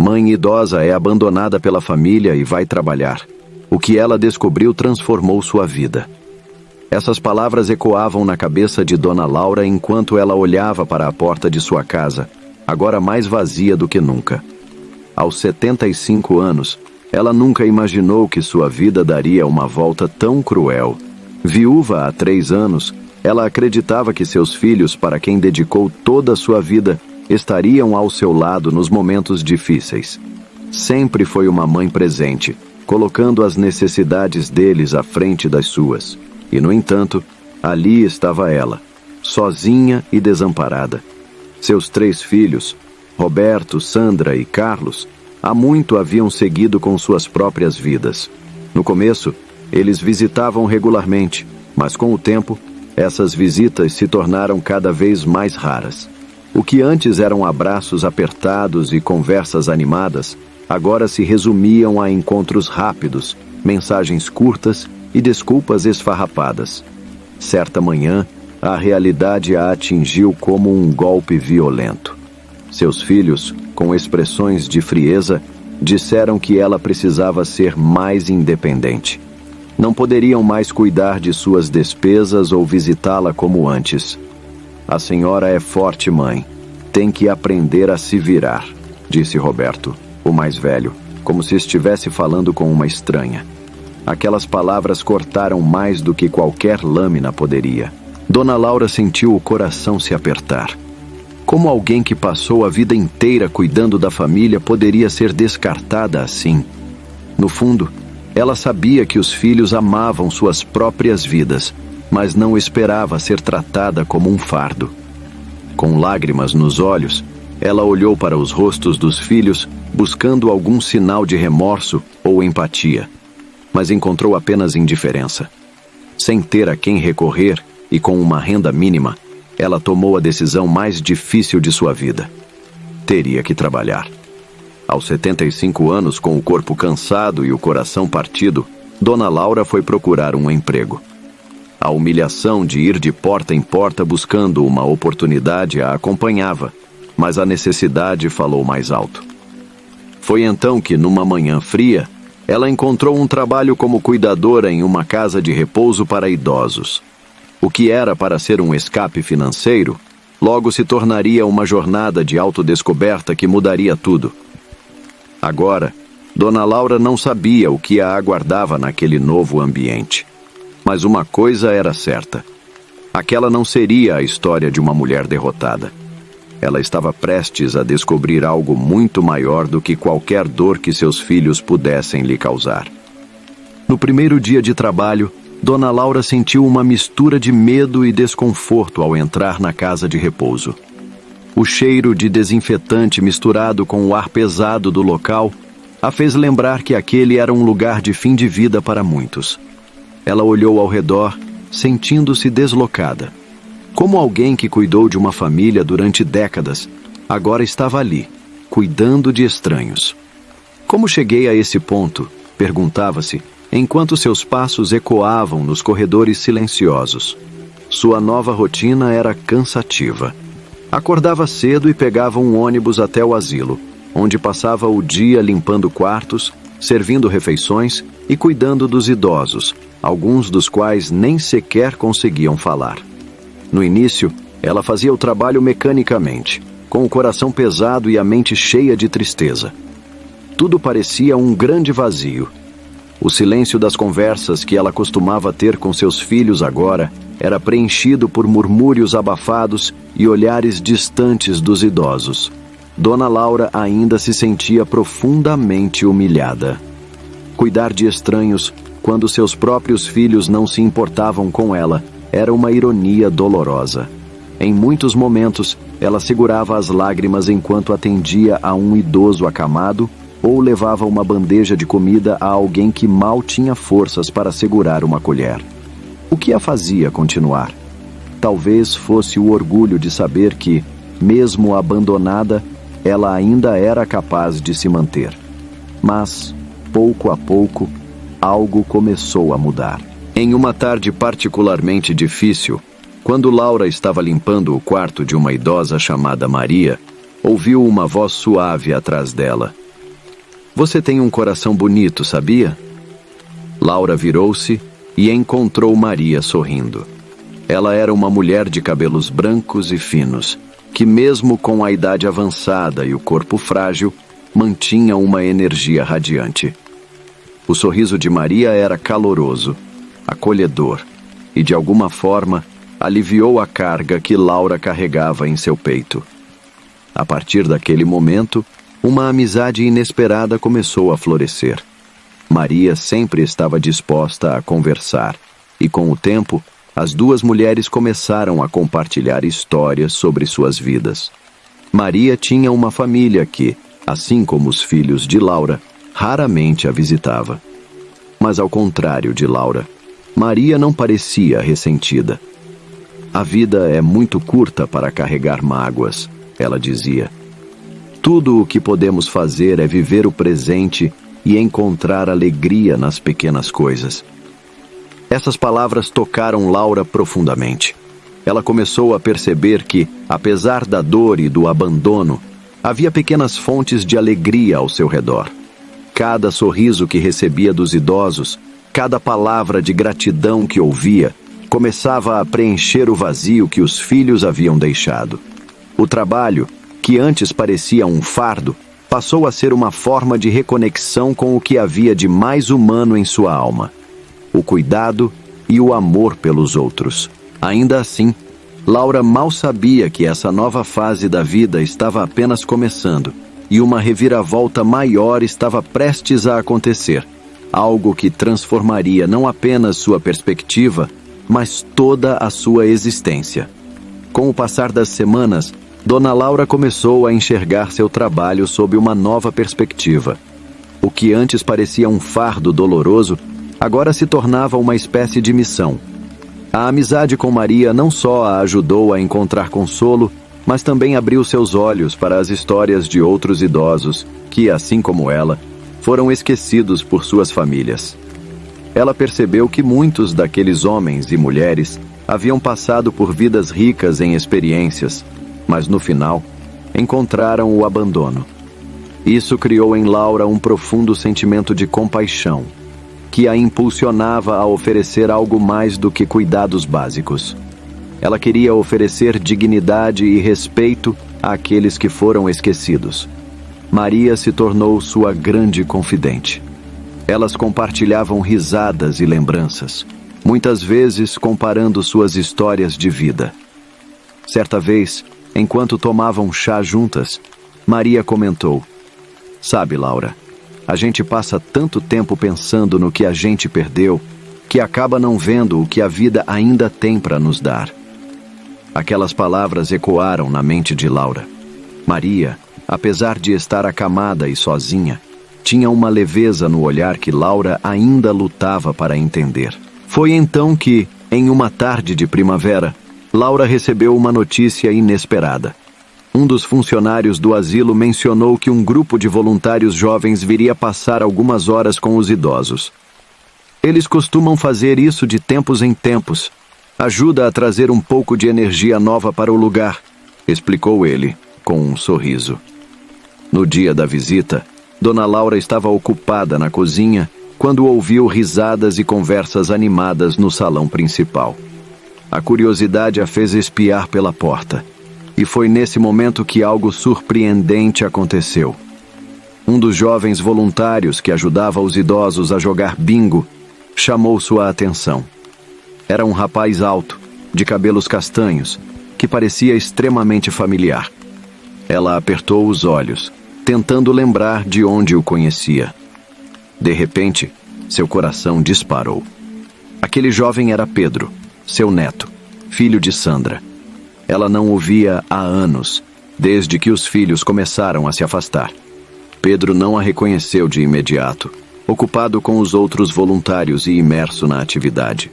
Mãe idosa é abandonada pela família e vai trabalhar. O que ela descobriu transformou sua vida. Essas palavras ecoavam na cabeça de Dona Laura enquanto ela olhava para a porta de sua casa, agora mais vazia do que nunca. Aos 75 anos, ela nunca imaginou que sua vida daria uma volta tão cruel. Viúva há 3 anos, ela acreditava que seus filhos, para quem dedicou toda a sua vida, estariam ao seu lado nos momentos difíceis. Sempre foi uma mãe presente, colocando as necessidades deles à frente das suas. E, no entanto, ali estava ela, sozinha e desamparada. Seus 3 filhos, Roberto, Sandra e Carlos, há muito haviam seguido com suas próprias vidas. No começo, eles visitavam regularmente, mas com o tempo, essas visitas se tornaram cada vez mais raras. O que antes eram abraços apertados e conversas animadas, agora se resumiam a encontros rápidos, mensagens curtas e desculpas esfarrapadas. Certa manhã, a realidade a atingiu como um golpe violento. Seus filhos, com expressões de frieza, disseram que ela precisava ser mais independente. Não poderiam mais cuidar de suas despesas ou visitá-la como antes. A senhora é forte, mãe. Tem que aprender a se virar, disse Roberto, o mais velho, como se estivesse falando com uma estranha. Aquelas palavras cortaram mais do que qualquer lâmina poderia. Dona Laura sentiu o coração se apertar. Como alguém que passou a vida inteira cuidando da família poderia ser descartada assim? No fundo, ela sabia que os filhos amavam suas próprias vidas, mas não esperava ser tratada como um fardo. Com lágrimas nos olhos, ela olhou para os rostos dos filhos, buscando algum sinal de remorso ou empatia, mas encontrou apenas indiferença. Sem ter a quem recorrer e com uma renda mínima, ela tomou a decisão mais difícil de sua vida. Teria que trabalhar. Aos 75 anos, com o corpo cansado e o coração partido, Dona Laura foi procurar um emprego. A humilhação de ir de porta em porta buscando uma oportunidade a acompanhava, mas a necessidade falou mais alto. Foi então que, numa manhã fria, ela encontrou um trabalho como cuidadora em uma casa de repouso para idosos. O que era para ser um escape financeiro, logo se tornaria uma jornada de autodescoberta que mudaria tudo. Agora, Dona Laura não sabia o que a aguardava naquele novo ambiente. Mas uma coisa era certa. Aquela não seria a história de uma mulher derrotada. Ela estava prestes a descobrir algo muito maior do que qualquer dor que seus filhos pudessem lhe causar. No primeiro dia de trabalho, Dona Laura sentiu uma mistura de medo e desconforto ao entrar na casa de repouso. O cheiro de desinfetante misturado com o ar pesado do local a fez lembrar que aquele era um lugar de fim de vida para muitos. Ela olhou ao redor, sentindo-se deslocada. Como alguém que cuidou de uma família durante décadas, agora estava ali, cuidando de estranhos. Como cheguei a esse ponto? Perguntava-se, enquanto seus passos ecoavam nos corredores silenciosos. Sua nova rotina era cansativa. Acordava cedo e pegava um ônibus até o asilo, onde passava o dia limpando quartos, servindo refeições e cuidando dos idosos, alguns dos quais nem sequer conseguiam falar. No início, ela fazia o trabalho mecanicamente, com o coração pesado e a mente cheia de tristeza. Tudo parecia um grande vazio. O silêncio das conversas que ela costumava ter com seus filhos agora era preenchido por murmúrios abafados e olhares distantes dos idosos. Dona Laura ainda se sentia profundamente humilhada. Cuidar de estranhos, quando seus próprios filhos não se importavam com ela, era uma ironia dolorosa. Em muitos momentos, ela segurava as lágrimas enquanto atendia a um idoso acamado ou levava uma bandeja de comida a alguém que mal tinha forças para segurar uma colher. O que a fazia continuar? Talvez fosse o orgulho de saber que, mesmo abandonada, ela ainda era capaz de se manter. Mas, pouco a pouco, algo começou a mudar. Em uma tarde particularmente difícil, quando Laura estava limpando o quarto de uma idosa chamada Maria, ouviu uma voz suave atrás dela. Você tem um coração bonito, sabia? Laura virou-se e encontrou Maria sorrindo. Ela era uma mulher de cabelos brancos e finos, que mesmo com a idade avançada e o corpo frágil, mantinha uma energia radiante. O sorriso de Maria era caloroso, acolhedor, e de alguma forma aliviou a carga que Laura carregava em seu peito. A partir daquele momento, uma amizade inesperada começou a florescer. Maria sempre estava disposta a conversar, e com o tempo, as duas mulheres começaram a compartilhar histórias sobre suas vidas. Maria tinha uma família que, assim como os filhos de Laura, raramente a visitava. Mas ao contrário de Laura, Maria não parecia ressentida. A vida é muito curta para carregar mágoas, ela dizia. Tudo o que podemos fazer é viver o presente e encontrar alegria nas pequenas coisas. Essas palavras tocaram Laura profundamente. Ela começou a perceber que, apesar da dor e do abandono, havia pequenas fontes de alegria ao seu redor. Cada sorriso que recebia dos idosos, cada palavra de gratidão que ouvia, começava a preencher o vazio que os filhos haviam deixado. O trabalho, que antes parecia um fardo, passou a ser uma forma de reconexão com o que havia de mais humano em sua alma: o cuidado e o amor pelos outros. Ainda assim, Laura mal sabia que essa nova fase da vida estava apenas começando e uma reviravolta maior estava prestes a acontecer, algo que transformaria não apenas sua perspectiva, mas toda a sua existência. Com o passar das semanas, Dona Laura começou a enxergar seu trabalho sob uma nova perspectiva. O que antes parecia um fardo doloroso, agora se tornava uma espécie de missão. A amizade com Maria não só a ajudou a encontrar consolo, mas também abriu seus olhos para as histórias de outros idosos que, assim como ela, foram esquecidos por suas famílias. Ela percebeu que muitos daqueles homens e mulheres haviam passado por vidas ricas em experiências, mas no final encontraram o abandono. Isso criou em Laura um profundo sentimento de compaixão, que a impulsionava a oferecer algo mais do que cuidados básicos. Ela queria oferecer dignidade e respeito àqueles que foram esquecidos. Maria se tornou sua grande confidente. Elas compartilhavam risadas e lembranças, muitas vezes comparando suas histórias de vida. Certa vez, enquanto tomavam chá juntas, Maria comentou: "Sabe, Laura, a gente passa tanto tempo pensando no que a gente perdeu, que acaba não vendo o que a vida ainda tem para nos dar." Aquelas palavras ecoaram na mente de Laura. Maria, apesar de estar acamada e sozinha, tinha uma leveza no olhar que Laura ainda lutava para entender. Foi então que, em uma tarde de primavera, Laura recebeu uma notícia inesperada. Um dos funcionários do asilo mencionou que um grupo de voluntários jovens viria passar algumas horas com os idosos. "Eles costumam fazer isso de tempos em tempos. Ajuda a trazer um pouco de energia nova para o lugar", explicou ele, com um sorriso. No dia da visita, Dona Laura estava ocupada na cozinha quando ouviu risadas e conversas animadas no salão principal. A curiosidade a fez espiar pela porta. E foi nesse momento que algo surpreendente aconteceu. Um dos jovens voluntários que ajudava os idosos a jogar bingo chamou sua atenção. Era um rapaz alto, de cabelos castanhos, que parecia extremamente familiar. Ela apertou os olhos, tentando lembrar de onde o conhecia. De repente, seu coração disparou. Aquele jovem era Pedro, seu neto, filho de Sandra. Ela não o via há anos, desde que os filhos começaram a se afastar. Pedro não a reconheceu de imediato, ocupado com os outros voluntários e imerso na atividade.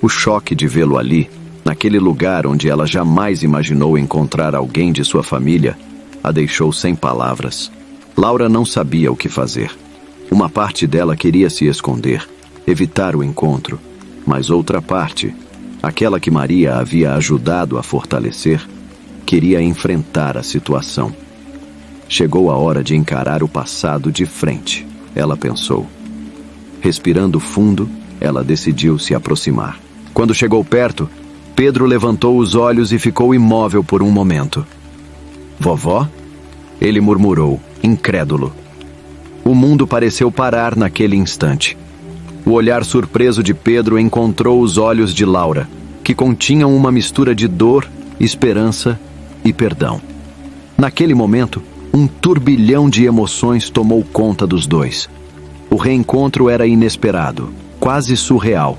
O choque de vê-lo ali, naquele lugar onde ela jamais imaginou encontrar alguém de sua família, a deixou sem palavras. Laura não sabia o que fazer. Uma parte dela queria se esconder, evitar o encontro, mas outra parte, aquela que Maria havia ajudado a fortalecer, queria enfrentar a situação. Chegou a hora de encarar o passado de frente, ela pensou. Respirando fundo, ela decidiu se aproximar. Quando chegou perto, Pedro levantou os olhos e ficou imóvel por um momento. Vovó? Ele murmurou, incrédulo. O mundo pareceu parar naquele instante. O olhar surpreso de Pedro encontrou os olhos de Laura, que continham uma mistura de dor, esperança e perdão. Naquele momento, um turbilhão de emoções tomou conta dos dois. O reencontro era inesperado, quase surreal.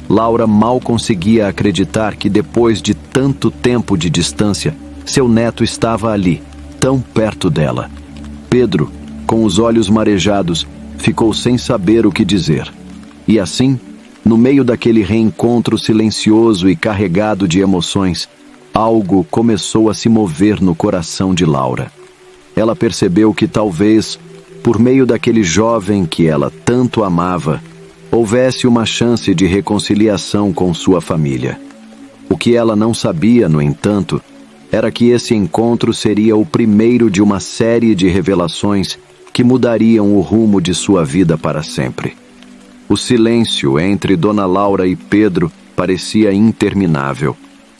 Laura mal conseguia acreditar que depois de tanto tempo de distância, seu neto estava ali, tão perto dela. Pedro, com os olhos marejados, ficou sem saber o que dizer. E assim, no meio daquele reencontro silencioso e carregado de emoções, algo começou a se mover no coração de Laura. Ela percebeu que talvez, por meio daquele jovem que ela tanto amava, houvesse uma chance de reconciliação com sua família. O que ela não sabia, no entanto, era que esse encontro seria o primeiro de uma série de revelações que mudariam o rumo de sua vida para sempre. O silêncio entre Dona Laura e Pedro parecia interminável,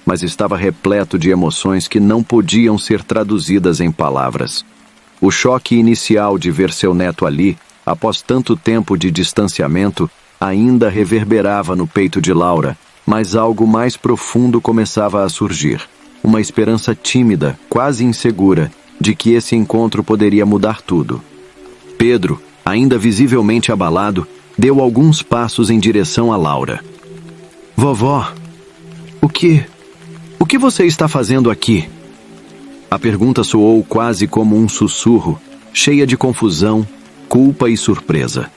mas estava repleto de emoções que não podiam ser traduzidas em palavras. O choque inicial de ver seu neto ali, após tanto tempo de distanciamento, ainda reverberava no peito de Laura, mas algo mais profundo começava a surgir. Uma esperança tímida, quase insegura, de que esse encontro poderia mudar tudo. Pedro, ainda visivelmente abalado, deu alguns passos em direção a Laura. Vovó, o que você está fazendo aqui? A pergunta soou quase como um sussurro, cheia de confusão, culpa e surpresa.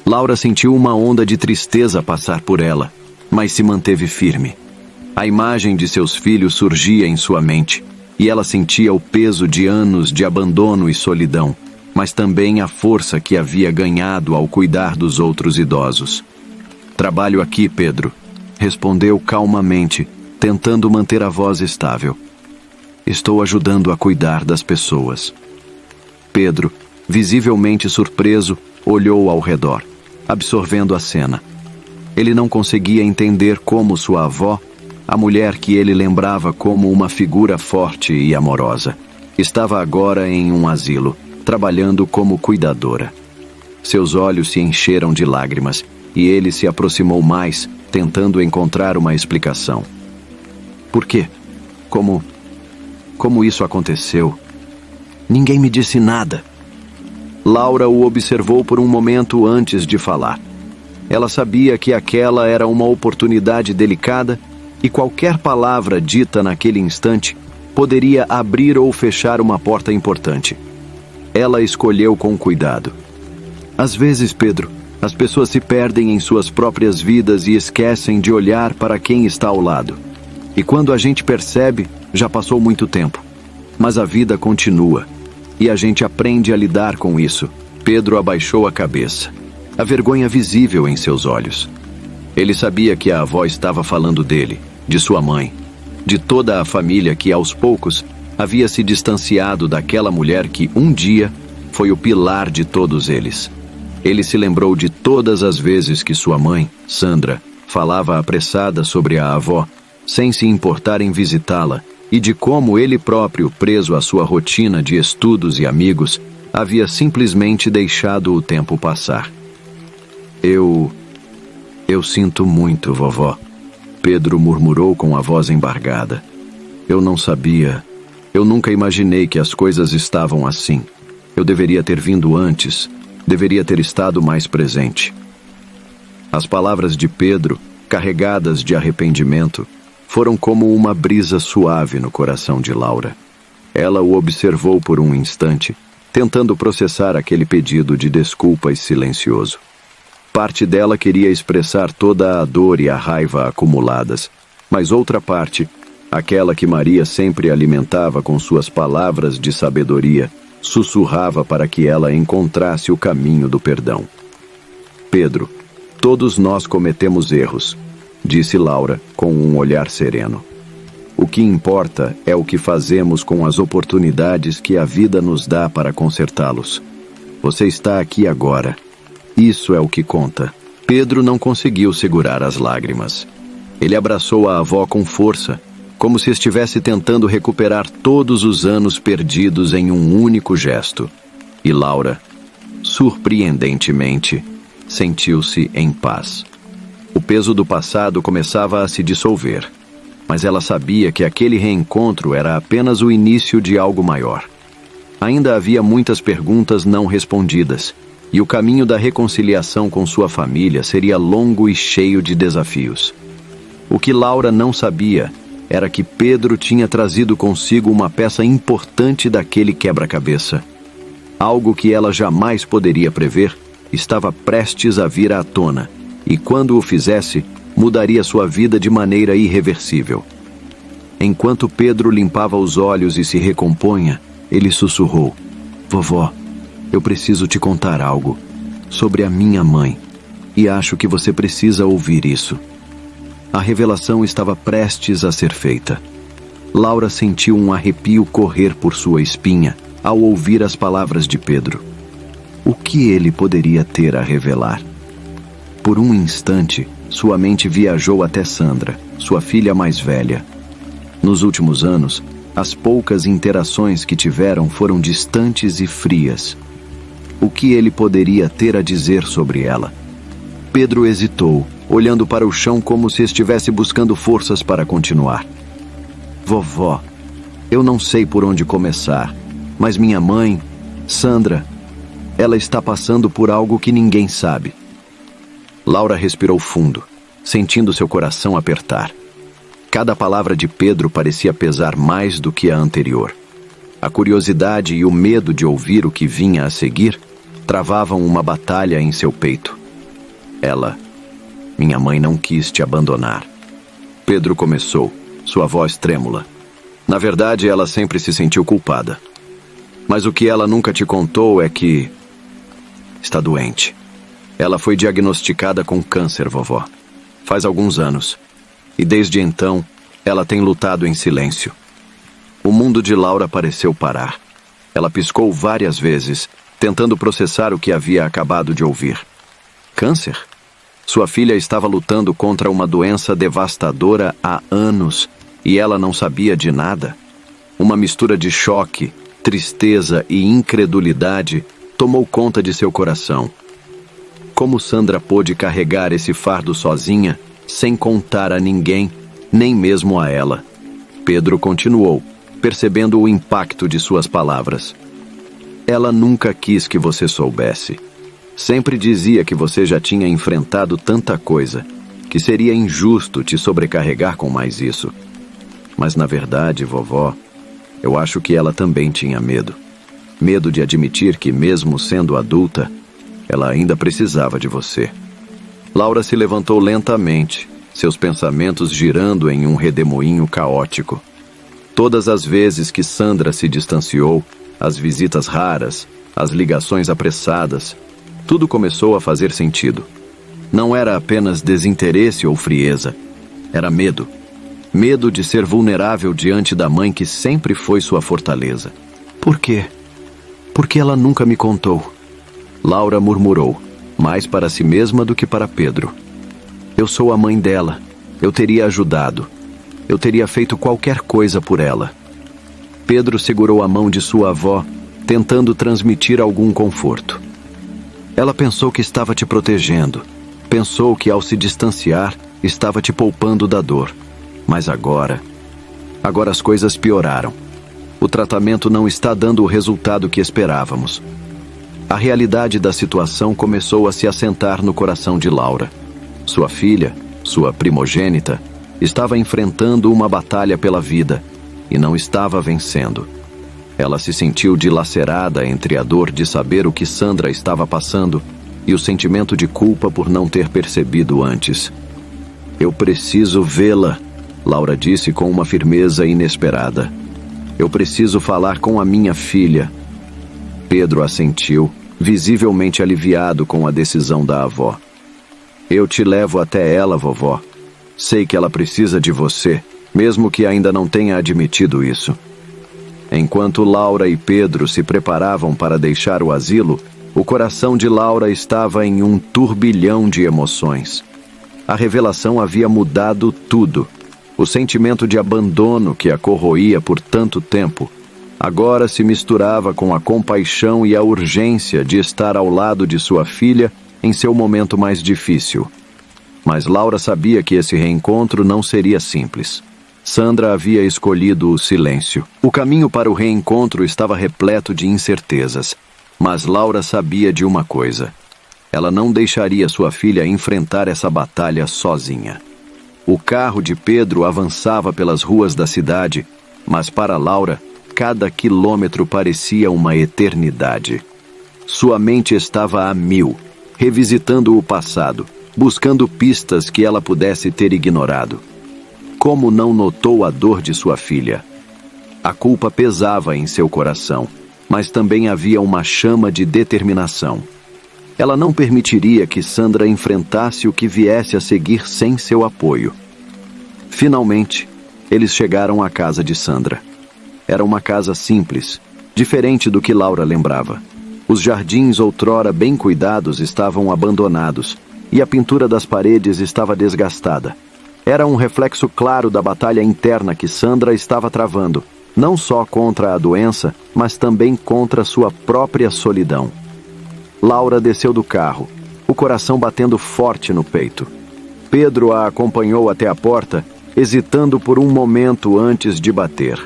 Laura sentiu uma onda de tristeza passar por ela, mas se manteve firme. A imagem de seus filhos surgia em sua mente, e ela sentia o peso de anos de abandono e solidão, mas também a força que havia ganhado ao cuidar dos outros idosos. Trabalho aqui, Pedro, respondeu calmamente, tentando manter a voz estável. Estou ajudando a cuidar das pessoas. Pedro, visivelmente surpreso, olhou ao redor, absorvendo a cena. Ele não conseguia entender como sua avó, a mulher que ele lembrava como uma figura forte e amorosa, estava agora em um asilo, trabalhando como cuidadora. Seus olhos se encheram de lágrimas e ele se aproximou mais, tentando encontrar uma explicação. Por quê? Como isso aconteceu? Ninguém me disse nada. Laura o observou por um momento antes de falar. Ela sabia que aquela era uma oportunidade delicada e qualquer palavra dita naquele instante poderia abrir ou fechar uma porta importante. Ela escolheu com cuidado. Às vezes, Pedro, as pessoas se perdem em suas próprias vidas e esquecem de olhar para quem está ao lado. E quando a gente percebe, já passou muito tempo. Mas a vida continua. E a gente aprende a lidar com isso. Pedro abaixou a cabeça, a vergonha visível em seus olhos. Ele sabia que a avó estava falando dele, de sua mãe, de toda a família que, aos poucos, havia se distanciado daquela mulher que, um dia, foi o pilar de todos eles. Ele se lembrou de todas as vezes que sua mãe, Sandra, falava apressada sobre a avó, sem se importar em visitá-la, e de como ele próprio, preso à sua rotina de estudos e amigos, havia simplesmente deixado o tempo passar. Eu sinto muito, vovó, Pedro murmurou com a voz embargada. Eu não sabia. Eu nunca imaginei que as coisas estavam assim. Eu deveria ter vindo antes. Deveria ter estado mais presente. As palavras de Pedro, carregadas de arrependimento, foram como uma brisa suave no coração de Laura. Ela o observou por um instante, tentando processar aquele pedido de desculpas silencioso. Parte dela queria expressar toda a dor e a raiva acumuladas, mas outra parte, aquela que Maria sempre alimentava com suas palavras de sabedoria, sussurrava para que ela encontrasse o caminho do perdão. Pedro, todos nós cometemos erros, disse Laura com um olhar sereno. O que importa é o que fazemos com as oportunidades que a vida nos dá para consertá-los. Você está aqui agora. Isso é o que conta. Pedro não conseguiu segurar as lágrimas. Ele abraçou a avó com força, como se estivesse tentando recuperar todos os anos perdidos em um único gesto. E Laura, surpreendentemente, sentiu-se em paz. O peso do passado começava a se dissolver, mas ela sabia que aquele reencontro era apenas o início de algo maior. Ainda havia muitas perguntas não respondidas, e o caminho da reconciliação com sua família seria longo e cheio de desafios. O que Laura não sabia era que Pedro tinha trazido consigo uma peça importante daquele quebra-cabeça. Algo que ela jamais poderia prever estava prestes a vir à tona, e quando o fizesse, mudaria sua vida de maneira irreversível. Enquanto Pedro limpava os olhos e se recompunha, ele sussurrou: "Vovó, eu preciso te contar algo sobre a minha mãe, e acho que você precisa ouvir isso." A revelação estava prestes a ser feita. Laura sentiu um arrepio correr por sua espinha ao ouvir as palavras de Pedro. O que ele poderia ter a revelar? Por um instante, sua mente viajou até Sandra, sua filha mais velha. Nos últimos anos, as poucas interações que tiveram foram distantes e frias. O que ele poderia ter a dizer sobre ela? Pedro hesitou, olhando para o chão como se estivesse buscando forças para continuar. "Vovó, eu não sei por onde começar, mas minha mãe, Sandra, ela está passando por algo que ninguém sabe." Laura respirou fundo, sentindo seu coração apertar. Cada palavra de Pedro parecia pesar mais do que a anterior. A curiosidade e o medo de ouvir o que vinha a seguir travavam uma batalha em seu peito. "Minha mãe não quis te abandonar." Pedro começou, sua voz trêmula. "Na verdade, ela sempre se sentiu culpada. Mas o que ela nunca te contou é que está doente. Ela foi diagnosticada com câncer, vovó, faz alguns anos. E desde então, ela tem lutado em silêncio." O mundo de Laura pareceu parar. Ela piscou várias vezes, tentando processar o que havia acabado de ouvir. Câncer? Sua filha estava lutando contra uma doença devastadora há anos, e ela não sabia de nada. Uma mistura de choque, tristeza e incredulidade tomou conta de seu coração. Como Sandra pôde carregar esse fardo sozinha, sem contar a ninguém, nem mesmo a ela? Pedro continuou, percebendo o impacto de suas palavras. "Ela nunca quis que você soubesse. Sempre dizia que você já tinha enfrentado tanta coisa, que seria injusto te sobrecarregar com mais isso. Mas na verdade, vovó, eu acho que ela também tinha medo. Medo de admitir que, mesmo sendo adulta, ela ainda precisava de você." Laura se levantou lentamente, seus pensamentos girando em um redemoinho caótico. Todas as vezes que Sandra se distanciou, as visitas raras, as ligações apressadas, tudo começou a fazer sentido. Não era apenas desinteresse ou frieza, era medo. Medo de ser vulnerável diante da mãe que sempre foi sua fortaleza. "Por quê? Por que ela nunca me contou?" Laura murmurou, mais para si mesma do que para Pedro. "Eu sou a mãe dela. Eu teria ajudado. Eu teria feito qualquer coisa por ela." Pedro segurou a mão de sua avó, tentando transmitir algum conforto. "Ela pensou que estava te protegendo. Pensou que, ao se distanciar, estava te poupando da dor. Mas agora as coisas pioraram. O tratamento não está dando o resultado que esperávamos." A realidade da situação começou a se assentar no coração de Laura. Sua filha, sua primogênita, estava enfrentando uma batalha pela vida e não estava vencendo. Ela se sentiu dilacerada entre a dor de saber o que Sandra estava passando e o sentimento de culpa por não ter percebido antes. "Eu preciso vê-la", Laura disse com uma firmeza inesperada. "Eu preciso falar com a minha filha." Pedro assentiu, visivelmente aliviado com a decisão da avó. "Eu te levo até ela, vovó. Sei que ela precisa de você." mesmo que ainda não tenha admitido isso. Enquanto Laura e Pedro se preparavam para deixar o asilo, o coração de Laura estava em um turbilhão de emoções. A revelação havia mudado tudo. O sentimento de abandono que a corroía por tanto tempo agora se misturava com a compaixão e a urgência de estar ao lado de sua filha em seu momento mais difícil. Mas Laura sabia que esse reencontro não seria simples. Sandra havia escolhido o silêncio. O caminho para o reencontro estava repleto de incertezas, mas Laura sabia de uma coisa: ela não deixaria sua filha enfrentar essa batalha sozinha. O carro de Pedro avançava pelas ruas da cidade, mas para Laura, cada quilômetro parecia uma eternidade. Sua mente estava a mil, revisitando o passado, buscando pistas que ela pudesse ter ignorado. Como não notou a dor de sua filha? A culpa pesava em seu coração, mas também havia uma chama de determinação. Ela não permitiria que Sandra enfrentasse o que viesse a seguir sem seu apoio. Finalmente, eles chegaram à casa de Sandra. Era uma casa simples, diferente do que Laura lembrava. Os jardins, outrora bem cuidados, estavam abandonados, e a pintura das paredes estava desgastada. Era um reflexo claro da batalha interna que Sandra estava travando, não só contra a doença, mas também contra sua própria solidão. Laura desceu do carro, o coração batendo forte no peito. Pedro a acompanhou até a porta, hesitando por um momento antes de bater.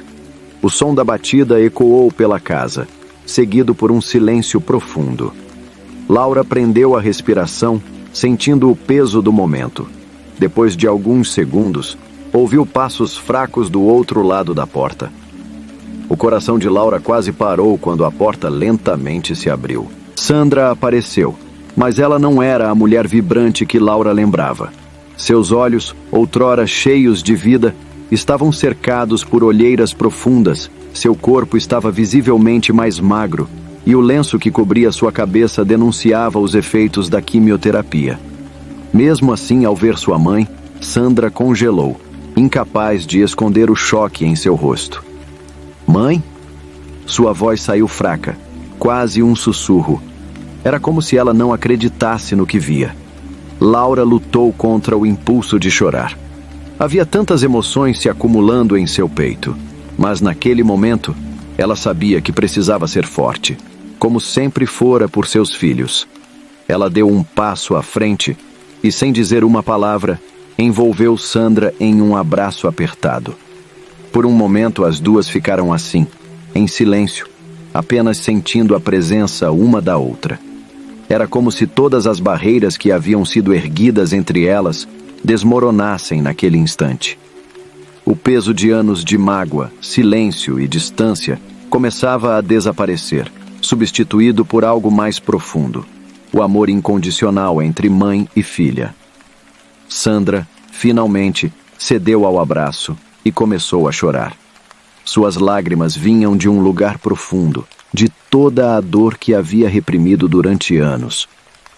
O som da batida ecoou pela casa, seguido por um silêncio profundo. Laura prendeu a respiração, sentindo o peso do momento. Depois de alguns segundos, ouviu passos fracos do outro lado da porta. O coração de Laura quase parou quando a porta lentamente se abriu. Sandra apareceu, mas ela não era a mulher vibrante que Laura lembrava. Seus olhos, outrora cheios de vida, estavam cercados por olheiras profundas, seu corpo estava visivelmente mais magro, e o lenço que cobria sua cabeça denunciava os efeitos da quimioterapia. Mesmo assim, ao ver sua mãe, Sandra congelou, incapaz de esconder o choque em seu rosto. "Mãe?" Sua voz saiu fraca, quase um sussurro. Era como se ela não acreditasse no que via. Laura lutou contra o impulso de chorar. Havia tantas emoções se acumulando em seu peito, mas naquele momento, ela sabia que precisava ser forte, como sempre fora por seus filhos. Ela deu um passo à frente e, sem dizer uma palavra, envolveu Sandra em um abraço apertado. Por um momento, as duas ficaram assim, em silêncio, apenas sentindo a presença uma da outra. Era como se todas as barreiras que haviam sido erguidas entre elas desmoronassem naquele instante. O peso de anos de mágoa, silêncio e distância começava a desaparecer, substituído por algo mais profundo: o amor incondicional entre mãe e filha. Sandra, finalmente, cedeu ao abraço e começou a chorar. Suas lágrimas vinham de um lugar profundo, de toda a dor que havia reprimido durante anos.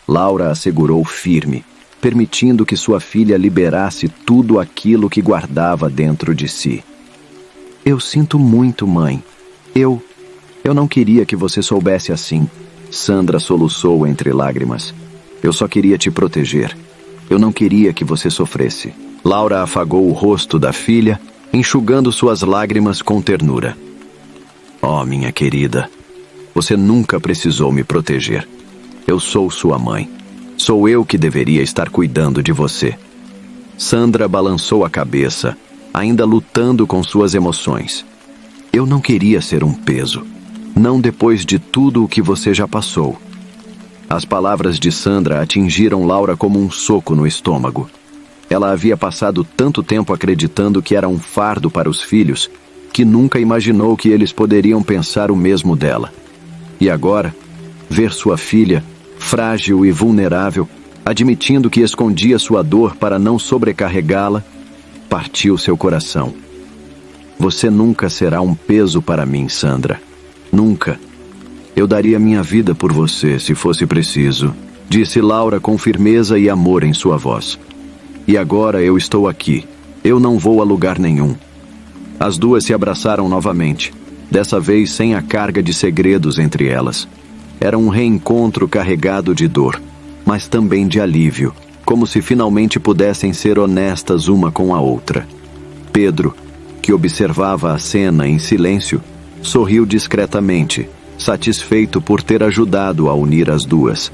Laura a segurou firme, permitindo que sua filha liberasse tudo aquilo que guardava dentro de si. "Eu sinto muito, mãe. Eu não queria que você soubesse assim." Sandra soluçou entre lágrimas. "Eu só queria te proteger. Eu não queria que você sofresse." Laura afagou o rosto da filha, enxugando suas lágrimas com ternura. "Oh, minha querida, você nunca precisou me proteger. Eu sou sua mãe. Sou eu que deveria estar cuidando de você." Sandra balançou a cabeça, ainda lutando com suas emoções. "Eu não queria ser um peso. Não depois de tudo o que você já passou." As palavras de Sandra atingiram Laura como um soco no estômago. Ela havia passado tanto tempo acreditando que era um fardo para os filhos, que nunca imaginou que eles poderiam pensar o mesmo dela. E agora, ver sua filha, frágil e vulnerável, admitindo que escondia sua dor para não sobrecarregá-la, partiu seu coração. "Você nunca será um peso para mim, Sandra. Nunca. Eu daria minha vida por você, se fosse preciso", disse Laura com firmeza e amor em sua voz. "E agora eu estou aqui, Eu não vou a lugar nenhum. As duas se abraçaram novamente, dessa vez sem a carga de segredos entre elas. Era um reencontro carregado de dor, mas também de alívio, como se finalmente pudessem ser honestas uma com a outra. Pedro, que observava a cena em silêncio, sorriu discretamente, satisfeito por ter ajudado a unir as duas.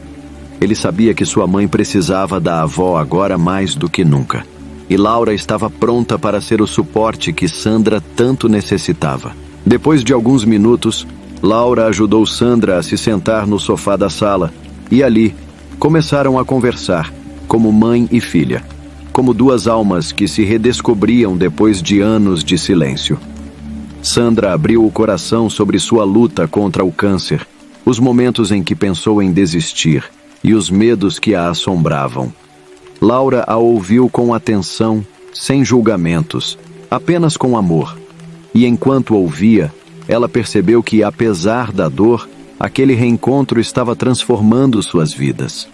Ele sabia que sua mãe precisava da avó agora mais do que nunca. E Laura estava pronta para ser o suporte que Sandra tanto necessitava. Depois de alguns minutos, Laura ajudou Sandra a se sentar no sofá da sala e ali começaram a conversar, como mãe e filha, como duas almas que se redescobriam depois de anos de silêncio. Sandra abriu o coração sobre sua luta contra o câncer, os momentos em que pensou em desistir e os medos que a assombravam. Laura a ouviu com atenção, sem julgamentos, apenas com amor. E enquanto ouvia, ela percebeu que, apesar da dor, aquele reencontro estava transformando suas vidas.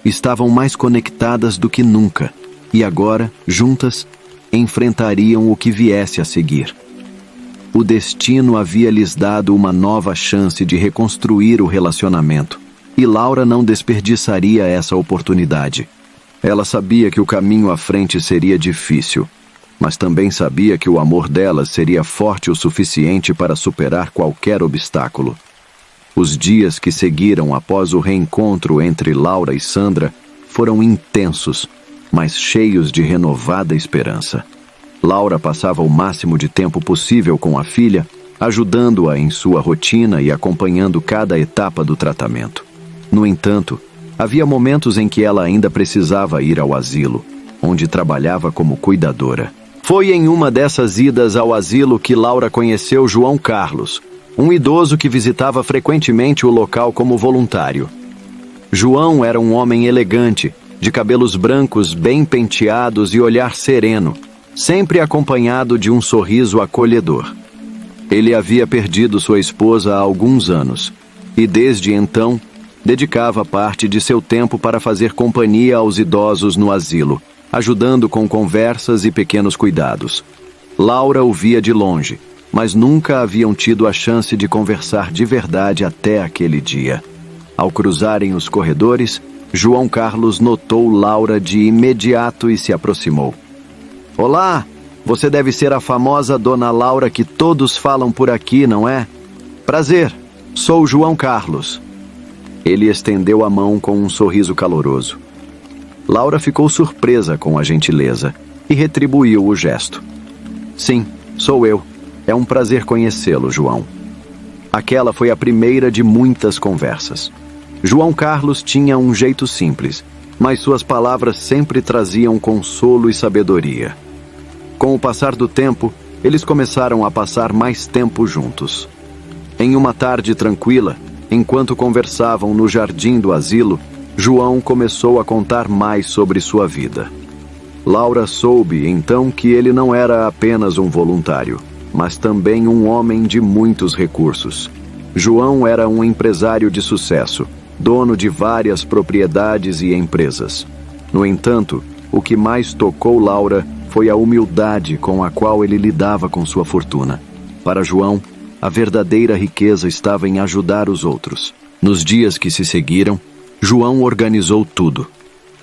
Estavam mais conectadas do que nunca, e agora, juntas, enfrentariam o que viesse a seguir. O destino havia lhes dado uma nova chance de reconstruir o relacionamento, e Laura não desperdiçaria essa oportunidade. Ela sabia que o caminho à frente seria difícil, mas também sabia que o amor delas seria forte o suficiente para superar qualquer obstáculo. Os dias que seguiram após o reencontro entre Laura e Sandra foram intensos, mas cheios de renovada esperança. Laura passava o máximo de tempo possível com a filha, ajudando-a em sua rotina e acompanhando cada etapa do tratamento. No entanto, havia momentos em que ela ainda precisava ir ao asilo, onde trabalhava como cuidadora. Foi em uma dessas idas ao asilo que Laura conheceu João Carlos, um idoso que visitava frequentemente o local como voluntário. João era um homem elegante, de cabelos brancos bem penteados e olhar sereno, sempre acompanhado de um sorriso acolhedor. Ele havia perdido sua esposa há alguns anos, e desde então dedicava parte de seu tempo para fazer companhia aos idosos no asilo, ajudando com conversas e pequenos cuidados. Laura o via de longe, mas nunca haviam tido a chance de conversar de verdade até aquele dia. Ao cruzarem os corredores, João Carlos notou Laura de imediato e se aproximou. "Olá, você deve ser a famosa Dona Laura que todos falam por aqui, não é? Prazer, sou João Carlos." Ele estendeu a mão com um sorriso caloroso. Laura ficou surpresa com a gentileza e retribuiu o gesto. "Sim, sou eu. É um prazer conhecê-lo, João." Aquela foi a primeira de muitas conversas. João Carlos tinha um jeito simples, mas suas palavras sempre traziam consolo e sabedoria. Com o passar do tempo, eles começaram a passar mais tempo juntos. Em uma tarde tranquila, enquanto conversavam no jardim do asilo, João começou a contar mais sobre sua vida. Laura soube, então, que ele não era apenas um voluntário, mas também um homem de muitos recursos. João era um empresário de sucesso, dono de várias propriedades e empresas. No entanto, o que mais tocou Laura foi a humildade com a qual ele lidava com sua fortuna. Para João, a verdadeira riqueza estava em ajudar os outros. Nos dias que se seguiram, João organizou tudo.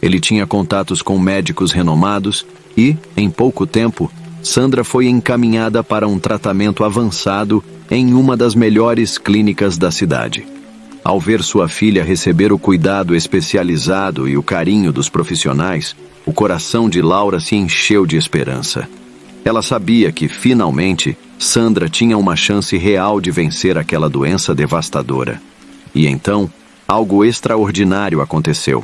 Ele tinha contatos com médicos renomados e, em pouco tempo, Sandra foi encaminhada para um tratamento avançado em uma das melhores clínicas da cidade. Ao ver sua filha receber o cuidado especializado e o carinho dos profissionais, o coração de Laura se encheu de esperança. Ela sabia que, finalmente, Sandra tinha uma chance real de vencer aquela doença devastadora. E então, algo extraordinário aconteceu.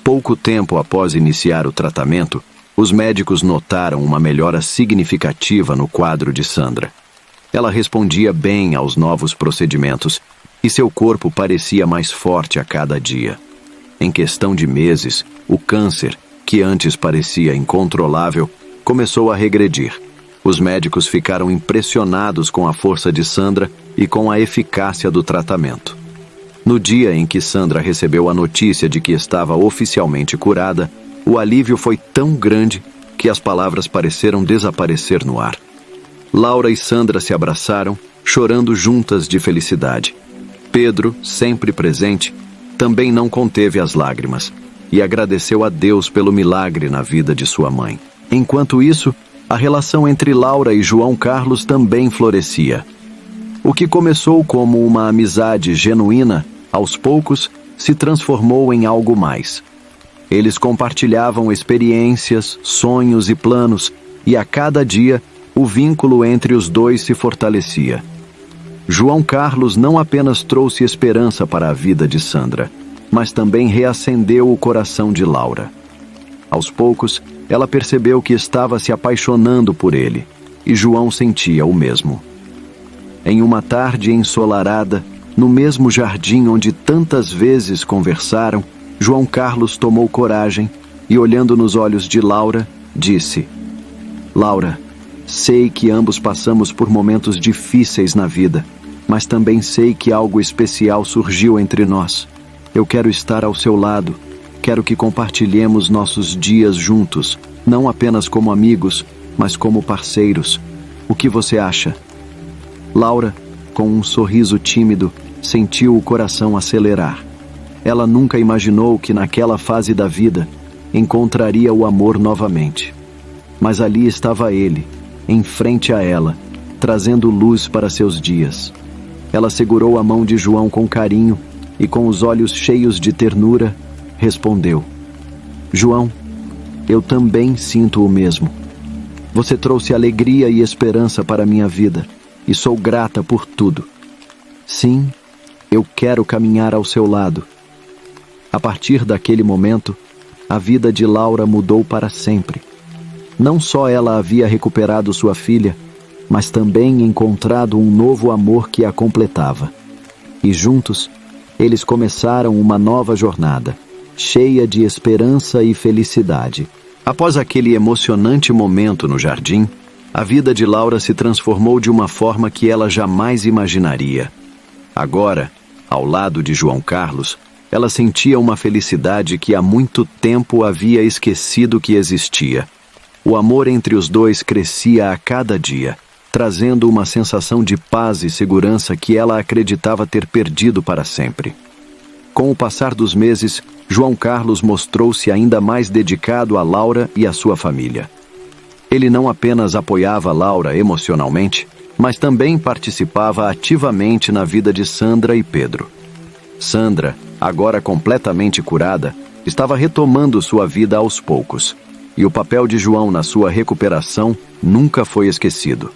Pouco tempo após iniciar o tratamento, os médicos notaram uma melhora significativa no quadro de Sandra. Ela respondia bem aos novos procedimentos e seu corpo parecia mais forte a cada dia. Em questão de meses, o câncer, que antes parecia incontrolável, começou a regredir. Os médicos ficaram impressionados com a força de Sandra e com a eficácia do tratamento. No dia em que Sandra recebeu a notícia de que estava oficialmente curada, o alívio foi tão grande que as palavras pareceram desaparecer no ar. Laura e Sandra se abraçaram, chorando juntas de felicidade. Pedro, sempre presente, também não conteve as lágrimas e agradeceu a Deus pelo milagre na vida de sua mãe. Enquanto isso, a relação entre Laura e João Carlos também florescia. O que começou como uma amizade genuína, aos poucos, se transformou em algo mais. Eles compartilhavam experiências, sonhos e planos, e a cada dia o vínculo entre os dois se fortalecia. João Carlos não apenas trouxe esperança para a vida de Sandra, mas também reacendeu o coração de Laura. Aos poucos, ela percebeu que estava se apaixonando por ele, e João sentia o mesmo. Em uma tarde ensolarada, no mesmo jardim onde tantas vezes conversaram, João Carlos tomou coragem e, olhando nos olhos de Laura, disse: Laura, sei que ambos passamos por momentos difíceis na vida, mas também sei que algo especial surgiu entre nós. Eu quero estar ao seu lado, quero que compartilhemos nossos dias juntos, não apenas como amigos, mas como parceiros. O que você acha? Laura, com um sorriso tímido, sentiu o coração acelerar. Ela nunca imaginou que naquela fase da vida encontraria o amor novamente. Mas ali estava ele, em frente a ela, trazendo luz para seus dias. Ela segurou a mão de João com carinho e, com os olhos cheios de ternura, respondeu: João, eu também sinto o mesmo. Você trouxe alegria e esperança para a minha vida, e sou grata por tudo. Sim, eu quero caminhar ao seu lado. A partir daquele momento, a vida de Laura mudou para sempre. Não só ela havia recuperado sua filha, mas também encontrado um novo amor que a completava. E juntos, eles começaram uma nova jornada, cheia de esperança e felicidade. Após aquele emocionante momento no jardim, a vida de Laura se transformou de uma forma que ela jamais imaginaria. Agora, ao lado de João Carlos, ela sentia uma felicidade que há muito tempo havia esquecido que existia. O amor entre os dois crescia a cada dia, trazendo uma sensação de paz e segurança que ela acreditava ter perdido para sempre. Com o passar dos meses, João Carlos mostrou-se ainda mais dedicado a Laura e à sua família. Ele não apenas apoiava Laura emocionalmente, mas também participava ativamente na vida de Sandra e Pedro. Sandra, agora completamente curada, estava retomando sua vida aos poucos, e o papel de João na sua recuperação nunca foi esquecido.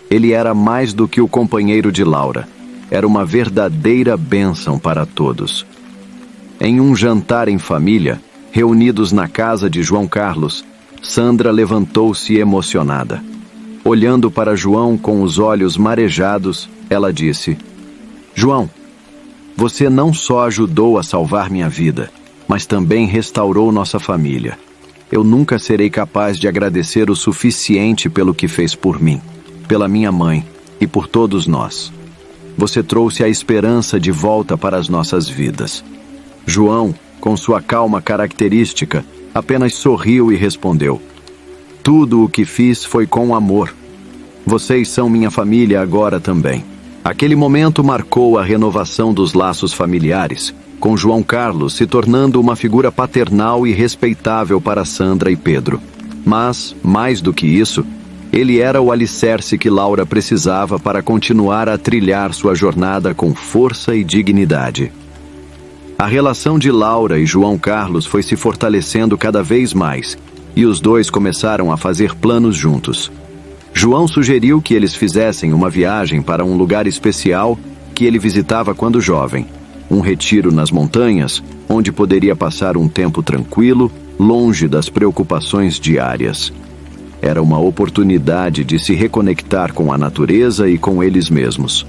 Ele era mais do que o companheiro de Laura, era uma verdadeira bênção para todos. Em um jantar em família, reunidos na casa de João Carlos, Sandra levantou-se emocionada. Olhando para João com os olhos marejados, ela disse: João, você não só ajudou a salvar minha vida, mas também restaurou nossa família. Eu nunca serei capaz de agradecer o suficiente pelo que fez por mim, pela minha mãe e por todos nós. Você trouxe a esperança de volta para as nossas vidas. João, com sua calma característica, apenas sorriu e respondeu: Tudo o que fiz foi com amor. Vocês são minha família agora também. Aquele momento marcou a renovação dos laços familiares, com João Carlos se tornando uma figura paternal e respeitável para Sandra e Pedro. Mas, mais do que isso, ele era o alicerce que Laura precisava para continuar a trilhar sua jornada com força e dignidade. A relação de Laura e João Carlos foi se fortalecendo cada vez mais, e os dois começaram a fazer planos juntos. João sugeriu que eles fizessem uma viagem para um lugar especial que ele visitava quando jovem, um retiro nas montanhas, onde poderia passar um tempo tranquilo, longe das preocupações diárias. Era uma oportunidade de se reconectar com a natureza e com eles mesmos.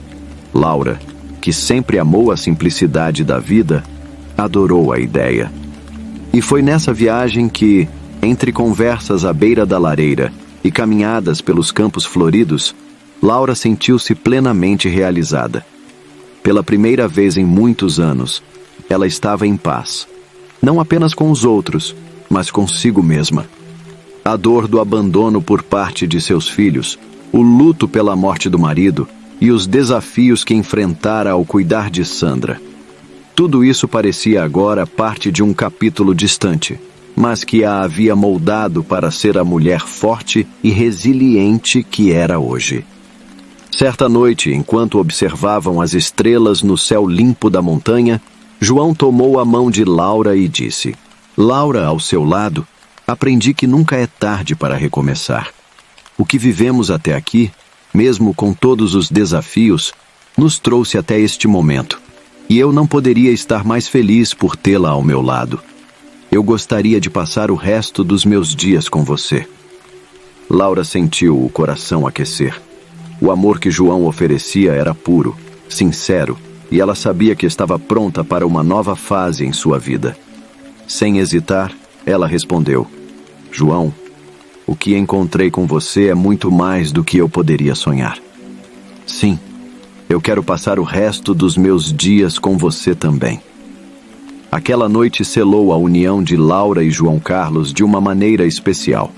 Laura, que sempre amou a simplicidade da vida, adorou a ideia. E foi nessa viagem que, entre conversas à beira da lareira e caminhadas pelos campos floridos, Laura sentiu-se plenamente realizada. Pela primeira vez em muitos anos, ela estava em paz. Não apenas com os outros, mas consigo mesma. A dor do abandono por parte de seus filhos, o luto pela morte do marido e os desafios que enfrentara ao cuidar de Sandra. Tudo isso parecia agora parte de um capítulo distante, mas que a havia moldado para ser a mulher forte e resiliente que era hoje. Certa noite, enquanto observavam as estrelas no céu limpo da montanha, João tomou a mão de Laura e disse: Laura, ao seu lado, aprendi que nunca é tarde para recomeçar. O que vivemos até aqui, mesmo com todos os desafios, nos trouxe até este momento, e eu não poderia estar mais feliz por tê-la ao meu lado. Eu gostaria de passar o resto dos meus dias com você. Laura sentiu o coração aquecer. O amor que João oferecia era puro, sincero, e ela sabia que estava pronta para uma nova fase em sua vida. Sem hesitar, ela respondeu: João, o que encontrei com você é muito mais do que eu poderia sonhar. Sim, eu quero passar o resto dos meus dias com você também. Aquela noite selou a união de Laura e João Carlos de uma maneira especial.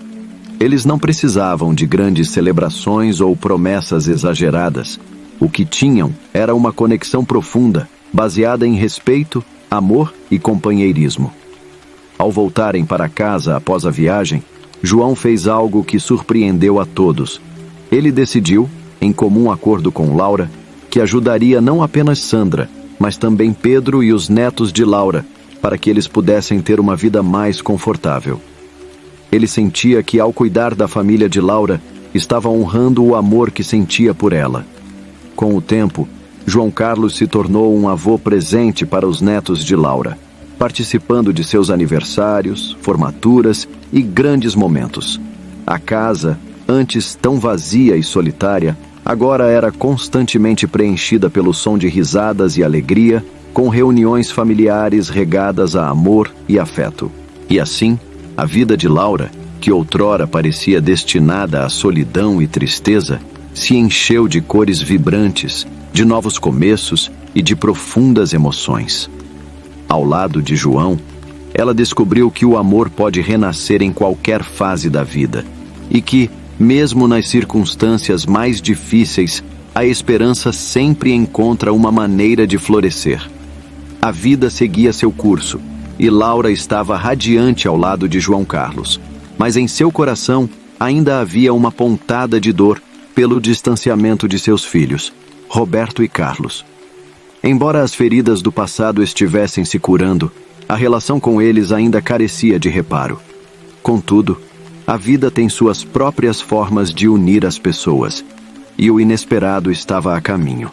Eles não precisavam de grandes celebrações ou promessas exageradas. O que tinham era uma conexão profunda, baseada em respeito, amor e companheirismo. Ao voltarem para casa após a viagem, João fez algo que surpreendeu a todos. Ele decidiu, em comum acordo com Laura, que ajudaria não apenas Sandra, mas também Pedro e os netos de Laura, para que eles pudessem ter uma vida mais confortável. Ele sentia que, ao cuidar da família de Laura, estava honrando o amor que sentia por ela. Com o tempo, João Carlos se tornou um avô presente para os netos de Laura, participando de seus aniversários, formaturas e grandes momentos. A casa, antes tão vazia e solitária, agora era constantemente preenchida pelo som de risadas e alegria, com reuniões familiares regadas a amor e afeto. E assim, a vida de Laura, que outrora parecia destinada à solidão e tristeza, se encheu de cores vibrantes, de novos começos e de profundas emoções. Ao lado de João, ela descobriu que o amor pode renascer em qualquer fase da vida e que, mesmo nas circunstâncias mais difíceis, a esperança sempre encontra uma maneira de florescer. A vida seguia seu curso e Laura estava radiante ao lado de João Carlos, mas em seu coração ainda havia uma pontada de dor pelo distanciamento de seus filhos, Roberto e Carlos. Embora as feridas do passado estivessem se curando, a relação com eles ainda carecia de reparo. Contudo, a vida tem suas próprias formas de unir as pessoas, e o inesperado estava a caminho.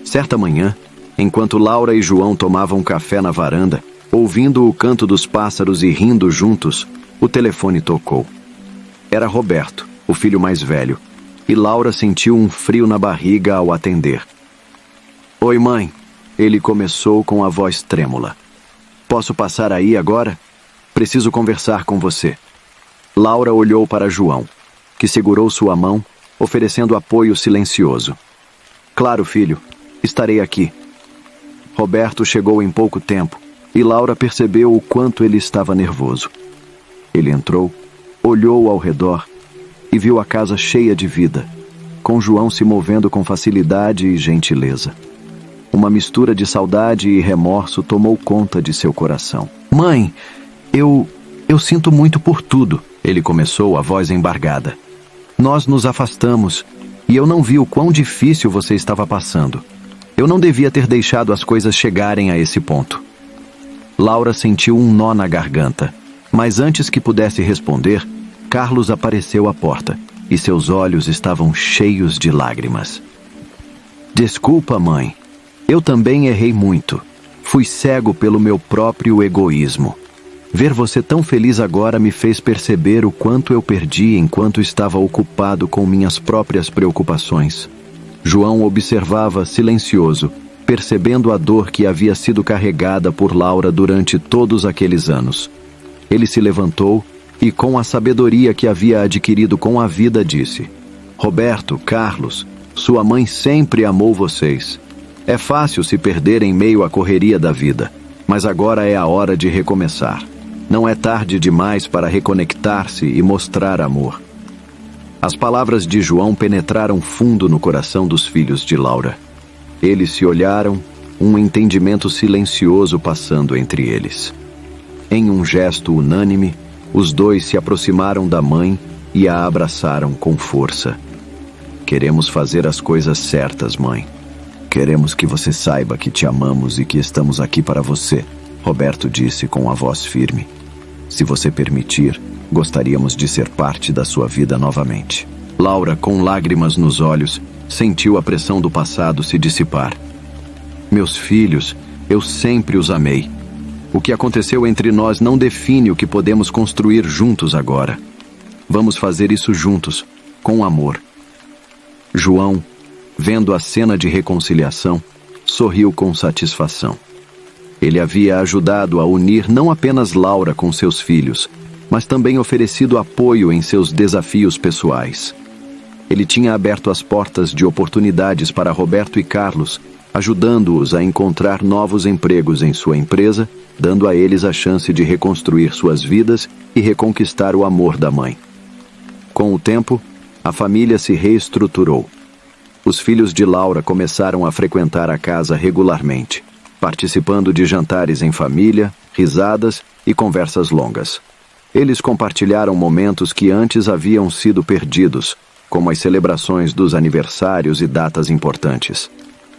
Certa manhã, enquanto Laura e João tomavam café na varanda, ouvindo o canto dos pássaros e rindo juntos, o telefone tocou. Era Roberto, o filho mais velho, e Laura sentiu um frio na barriga ao atender. Oi, mãe, ele começou com a voz trêmula. Posso passar aí agora? Preciso conversar com você. Laura olhou para João, que segurou sua mão, oferecendo apoio silencioso. Claro, filho, estarei aqui. Roberto chegou em pouco tempo, e Laura percebeu o quanto ele estava nervoso. Ele entrou, olhou ao redor e viu a casa cheia de vida, com João se movendo com facilidade e gentileza. Uma mistura de saudade e remorso tomou conta de seu coração. Mãe, eu sinto muito por tudo, ele começou, a voz embargada. Nós nos afastamos, e eu não vi o quão difícil você estava passando. Eu não devia ter deixado as coisas chegarem a esse ponto. Laura sentiu um nó na garganta, mas antes que pudesse responder, Carlos apareceu à porta, e seus olhos estavam cheios de lágrimas. Desculpa, mãe. Eu também errei muito. Fui cego pelo meu próprio egoísmo. Ver você tão feliz agora me fez perceber o quanto eu perdi enquanto estava ocupado com minhas próprias preocupações. João observava silencioso, percebendo a dor que havia sido carregada por Laura durante todos aqueles anos. Ele se levantou e, com a sabedoria que havia adquirido com a vida, disse: Roberto, Carlos, sua mãe sempre amou vocês. É fácil se perder em meio à correria da vida, mas agora é a hora de recomeçar. Não é tarde demais para reconectar-se e mostrar amor. As palavras de João penetraram fundo no coração dos filhos de Laura. Eles se olharam, um entendimento silencioso passando entre eles. Em um gesto unânime, os dois se aproximaram da mãe e a abraçaram com força. Queremos fazer as coisas certas, mãe. Queremos que você saiba que te amamos e que estamos aqui para você, Roberto disse com a voz firme. Se você permitir, gostaríamos de ser parte da sua vida novamente. Laura, com lágrimas nos olhos, sentiu a pressão do passado se dissipar. Meus filhos, eu sempre os amei. O que aconteceu entre nós não define o que podemos construir juntos agora. Vamos fazer isso juntos, com amor. João, vendo a cena de reconciliação, sorriu com satisfação. Ele havia ajudado a unir não apenas Laura com seus filhos, mas também oferecido apoio em seus desafios pessoais. Ele tinha aberto as portas de oportunidades para Roberto e Carlos, ajudando-os a encontrar novos empregos em sua empresa, dando a eles a chance de reconstruir suas vidas e reconquistar o amor da mãe. Com o tempo, a família se reestruturou. Os filhos de Laura começaram a frequentar a casa regularmente, participando de jantares em família, risadas e conversas longas. Eles compartilharam momentos que antes haviam sido perdidos, como as celebrações dos aniversários e datas importantes.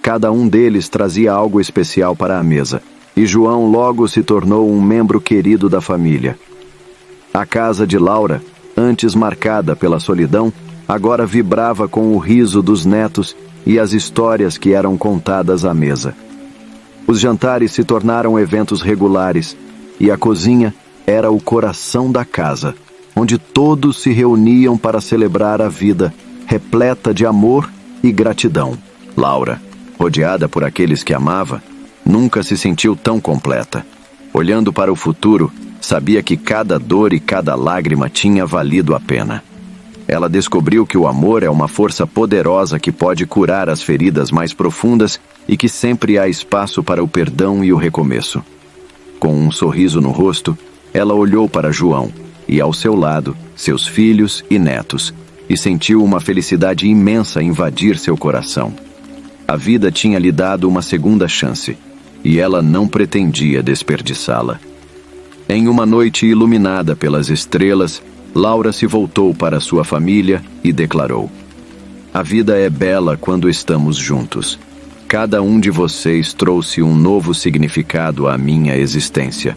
Cada um deles trazia algo especial para a mesa, e João logo se tornou um membro querido da família. A casa de Laura, antes marcada pela solidão, agora vibrava com o riso dos netos e as histórias que eram contadas à mesa. Os jantares se tornaram eventos regulares, e a cozinha era o coração da casa, onde todos se reuniam para celebrar a vida, repleta de amor e gratidão. Laura, rodeada por aqueles que amava, nunca se sentiu tão completa. Olhando para o futuro, sabia que cada dor e cada lágrima tinha valido a pena. Ela descobriu que o amor é uma força poderosa que pode curar as feridas mais profundas e que sempre há espaço para o perdão e o recomeço. Com um sorriso no rosto, ela olhou para João e, ao seu lado, seus filhos e netos, e sentiu uma felicidade imensa invadir seu coração. A vida tinha lhe dado uma segunda chance, e ela não pretendia desperdiçá-la. Em uma noite iluminada pelas estrelas, Laura se voltou para sua família e declarou: "A vida é bela quando estamos juntos. Cada um de vocês trouxe um novo significado à minha existência.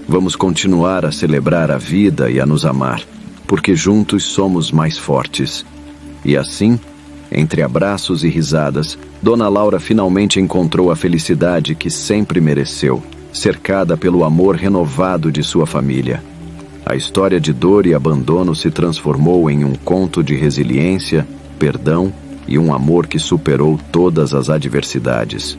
Vamos continuar a celebrar a vida e a nos amar, porque juntos somos mais fortes." E assim, entre abraços e risadas, Dona Laura finalmente encontrou a felicidade que sempre mereceu, cercada pelo amor renovado de sua família. A história de dor e abandono se transformou em um conto de resiliência, perdão e um amor que superou todas as adversidades.